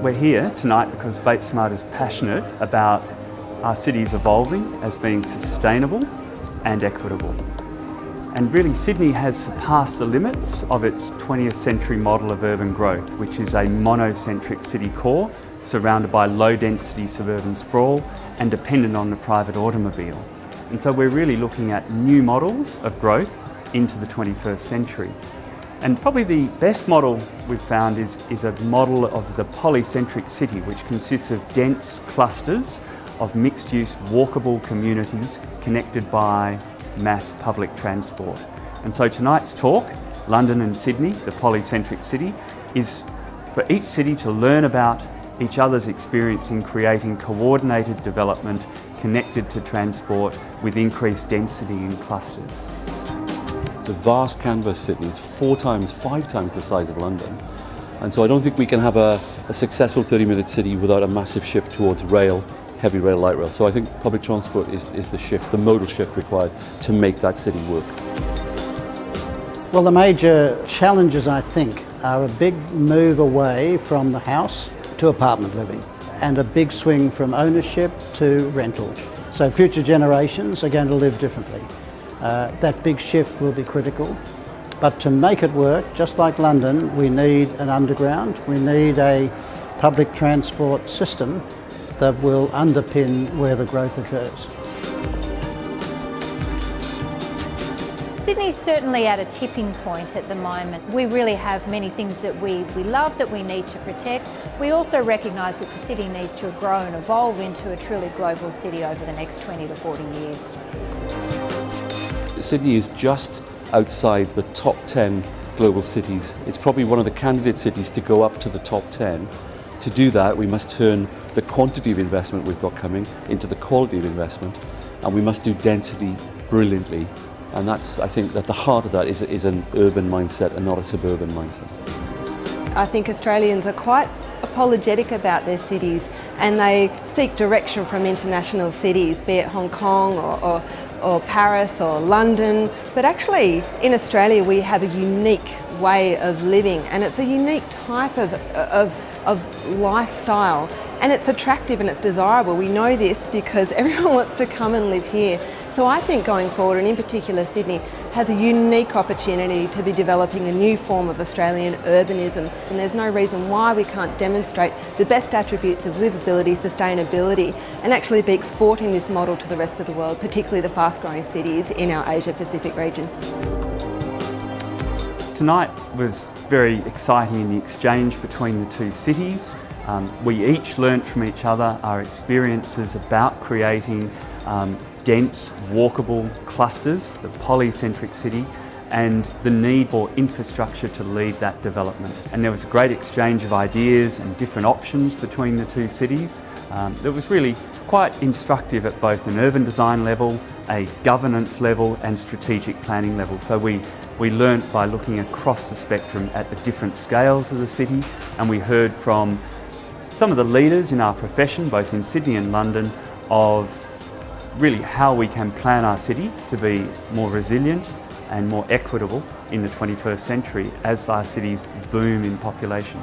We're here tonight because Batesmart is passionate about our cities evolving as being sustainable and equitable. And really, Sydney has surpassed the limits of its 20th century model of urban growth, which is a monocentric city core surrounded by low-density suburban sprawl and dependent on the private automobile. And so we're really looking at new models of growth into the 21st century. And probably the best model we've found is a model of the Polycentric City, which consists of dense clusters of mixed-use walkable communities connected by mass public transport. And so tonight's talk, London and Sydney, the Polycentric City, is for each city to learn about each other's experience in creating coordinated development connected to transport with increased density in clusters. It's a vast canvas city. It's 4 times, 5 times the size of London. And so I don't think we can have a successful 30-minute city without a massive shift towards rail, heavy rail, light rail. So I think public transport is the shift, the modal shift required to make that city work. Well, the major challenges, I think, are a big move away from the house to apartment living and a big swing from ownership to rental. So future generations are going to live differently. That big shift will be critical, but to make it work, just like London, we need an underground, we need a public transport system that will underpin where the growth occurs. Sydney's certainly at a tipping point at the moment. We really have many things that we love that we need to protect. We also recognise that the city needs to grow and evolve into a truly global city over the next 20 to 40 years. Sydney is just outside the top 10 global cities. It's probably one of the candidate cities to go up to the top 10. To do that, we must turn the quantity of investment we've got coming into the quality of investment, and we must do density brilliantly. And that's, I think, at the heart of that is an urban mindset and not a suburban mindset. I think Australians are quite apologetic about their cities, and they seek direction from international cities, be it Hong Kong or Paris or London. But actually in Australia we have a unique way of living, and it's a unique type of lifestyle, and it's attractive and it's desirable. We know this because everyone wants to come and live here. So I think going forward, and in particular Sydney, has a unique opportunity to be developing a new form of Australian urbanism, and there's no reason why we can't demonstrate the best attributes of livability, sustainability, and actually be exporting this model to the rest of the world, particularly the fast-growing cities in our Asia-Pacific region. Tonight was very exciting in the exchange between the two cities. We each learnt from each other our experiences about creating dense, walkable clusters, the polycentric city, and the need for infrastructure to lead that development. And there was a great exchange of ideas and different options between the two cities. That was really quite instructive at both an urban design level, a governance level, and strategic planning level. So we learnt by looking across the spectrum at the different scales of the city, and we heard from some of the leaders in our profession, both in Sydney and London, of really how we can plan our city to be more resilient and more equitable in the 21st century as our cities boom in population.